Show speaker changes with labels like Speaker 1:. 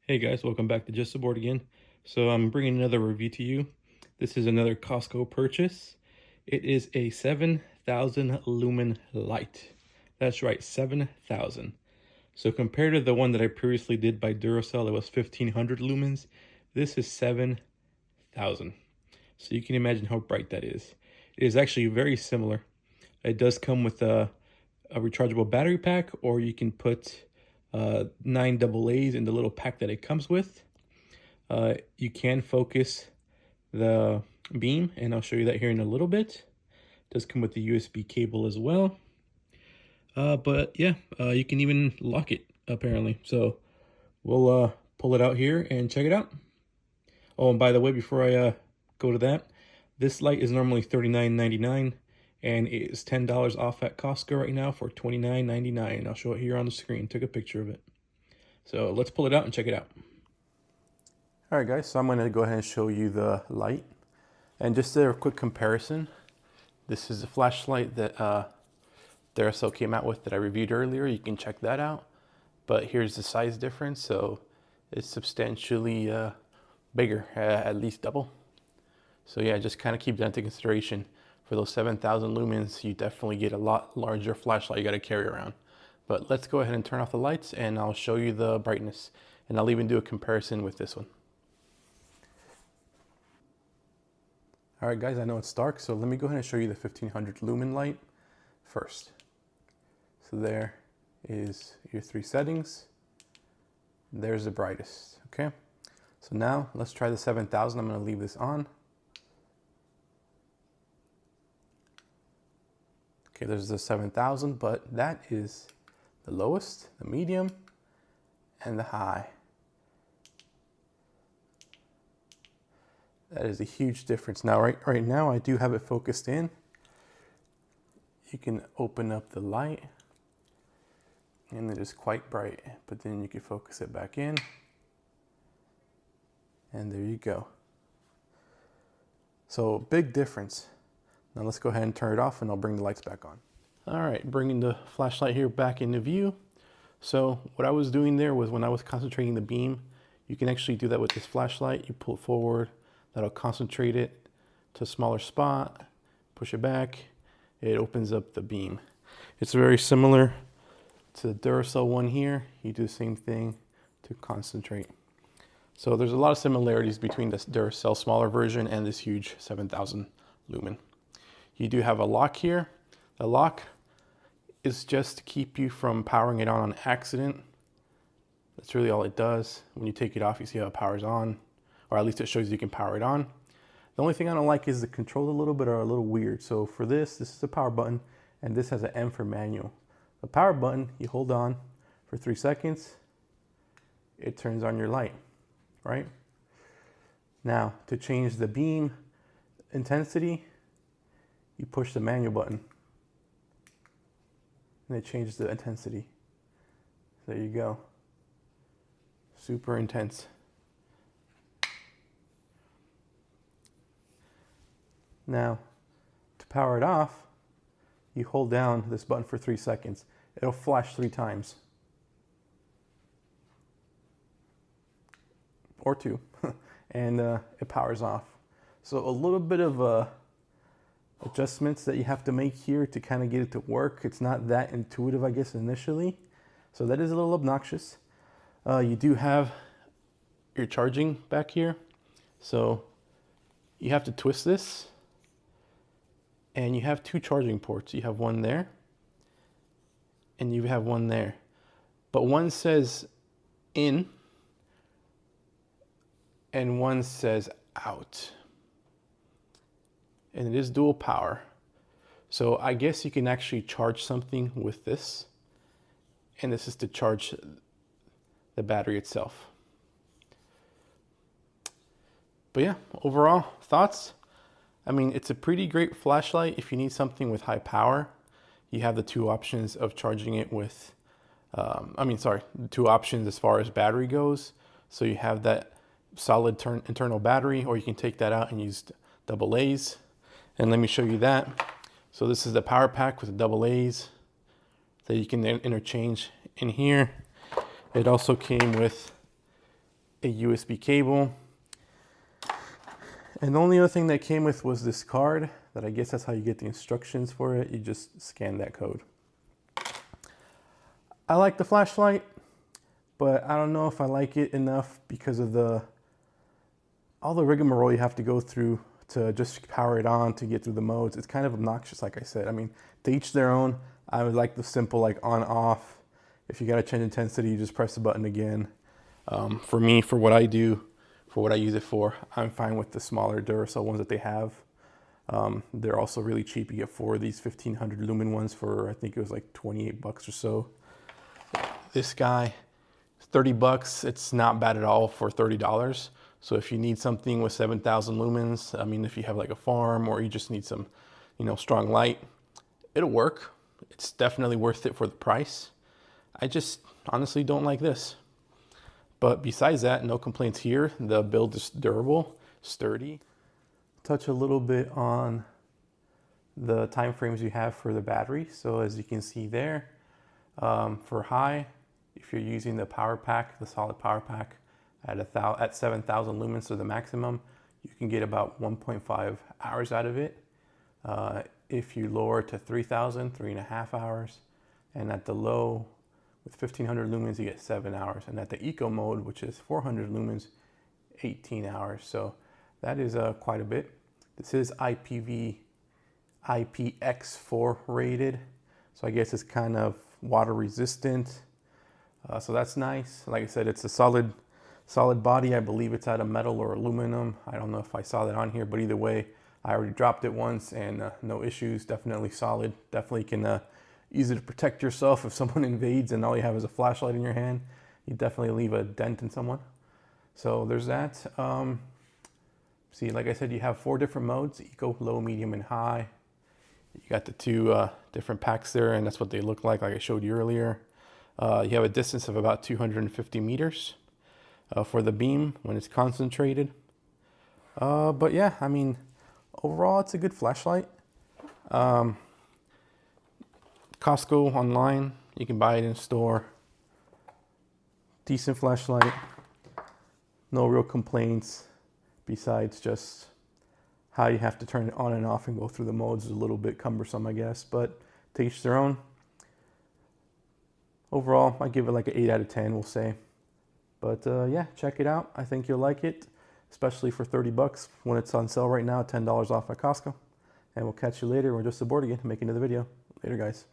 Speaker 1: Hey guys, welcome back to Just Aboard again. So I'm bringing another review to you. This is another Costco purchase. It is a 7,000 lumen light. That's right, 7,000. So compared to the one that I previously did by Duracell, it was 1,500 lumens. This is 7,000. So you can imagine how bright that is. It is actually very similar. It does come with a rechargeable battery pack, or you can put 9 AA's in the little pack that it comes with. You can focus the beam, and I'll show you that here in a little bit. It does come with the USB cable as well. But yeah, you can even lock it apparently. So we'll pull it out here and check it out. Oh, and by the way, before I go to that, this light is normally $39.99 and it is $10 off at Costco right now for $29.99. I'll show it here on the screen. Took a picture of it. So let's pull it out and check it out. All right, guys, so I'm going to go ahead and show you the light. And just a quick comparison, this is a flashlight that Duracell came out with that I reviewed earlier. You can check that out. But here's the size difference, so it's substantially bigger, at least double. So yeah, just kind of keep that into consideration. For those 7,000 lumens, you definitely get a lot larger flashlight you got to carry around. But let's go ahead and turn off the lights and I'll show you the brightness. And I'll even do a comparison with this one. All right, guys, I know it's dark, so let me go ahead and show you the 1,500 lumen light first. So there is your 3 settings. There's the brightest, okay? So now let's try the 7,000. I'm going to leave this on. Okay, there's the 7,000, but that is the lowest, the medium, and the high. That is a huge difference. Now, right now, I do have it focused in. You can open up the light, and it is quite bright, but then you can focus it back in, and there you go. So, big difference. Now let's go ahead and turn it off, and I'll bring the lights back on. All right, bringing the flashlight here back into view. So what I was doing there was when I was concentrating the beam, you can actually do that with this flashlight. You pull it forward, that'll concentrate it to a smaller spot, push it back, it opens up the beam. It's very similar to the Duracell one here. You do the same thing to concentrate. So there's a lot of similarities between this Duracell smaller version and this huge 7,000 lumen. You do have a lock here. The lock is just to keep you from powering it on accident. That's really all it does. When you take it off, you see how it powers on, or at least it shows you can power it on. The only thing I don't like is the controls a little bit are a little weird. So for this is the power button, and this has an M for manual. The power button, you hold on for 3 seconds, it turns on your light, right? Now, to change the beam intensity, you push the manual button and it changes the intensity. There you go. Super intense. Now, to power it off, you hold down this button for 3 seconds. It'll flash 3 times. Or 2. And it powers off. So a little bit of adjustments that you have to make here to kind of get it to work. It's not that intuitive, I guess, initially. So that is a little obnoxious. You do have your charging back here. So you have to twist this. And you have 2 charging ports. You have one there. And you have one there. But one says in. And one says out. And it is dual power. So I guess you can actually charge something with this. And this is to charge the battery itself. But yeah, overall thoughts. I mean, it's a pretty great flashlight if you need something with high power. You have the 2 options of charging it with, the 2 options as far as battery goes. So you have that solid internal battery, or you can take that out and use AA's. And let me show you that. So this is the power pack with the AA's that you can interchange in here. It also came with a USB cable. And the only other thing that came with was this card that I guess that's how you get the instructions for it. You just scan that code. I like the flashlight, but I don't know if I like it enough because of all the rigmarole you have to go through to just power it on to get through the modes. It's kind of obnoxious, like I said. I mean, to each their own. I would like the simple like on off. If you got to change intensity, you just press the button again. For me, for what I do, for what I use it for, I'm fine with the smaller Duracell ones that they have. They're also really cheap. You get 4 of these 1500 lumen ones for, I think it was like 28 bucks or so. This guy, 30 bucks. It's not bad at all for $30. So if you need something with 7,000 lumens, I mean, if you have like a farm or you just need some, you know, strong light, it'll work. It's definitely worth it for the price. I just honestly don't like this. But besides that, no complaints here. The build is durable, sturdy. Touch a little bit on the time frames you have for the battery. So as you can see there, for high, if you're using the power pack, the solid power pack at 7,000 lumens, so the maximum, you can get about 1.5 hours out of it. If you lower to 3,000, 3.5 hours. And at the low, with 1,500 lumens, you get 7 hours. And at the eco mode, which is 400 lumens, 18 hours. So that is quite a bit. This is IPX4 rated. So I guess it's kind of water resistant. So that's nice. Like I said, it's a solid body. I believe it's out of metal or aluminum. I don't know if I saw that on here, but either way, I already dropped it once and no issues. Definitely solid. Definitely can easy to protect yourself if someone invades and all you have is a flashlight in your hand. You definitely leave a dent in someone. So there's that. See, like I said, you have 4 different modes: eco, low, medium, and high. You got the 2 different packs there, and that's what they look like I showed you earlier. You have a distance of about 250 meters for the beam when it's concentrated. But yeah, I mean, overall, it's a good flashlight. Costco online, you can buy it in store. Decent flashlight. No real complaints besides just how you have to turn it on and off and go through the modes is a little bit cumbersome, I guess, but to each their own. Overall, I give it like an 8 out of 10, we'll say. But yeah, check it out. I think you'll like it, especially for 30 bucks when it's on sale right now, $10 off at Costco. And we'll catch you later. We're just aboard again to make another video. Later, guys.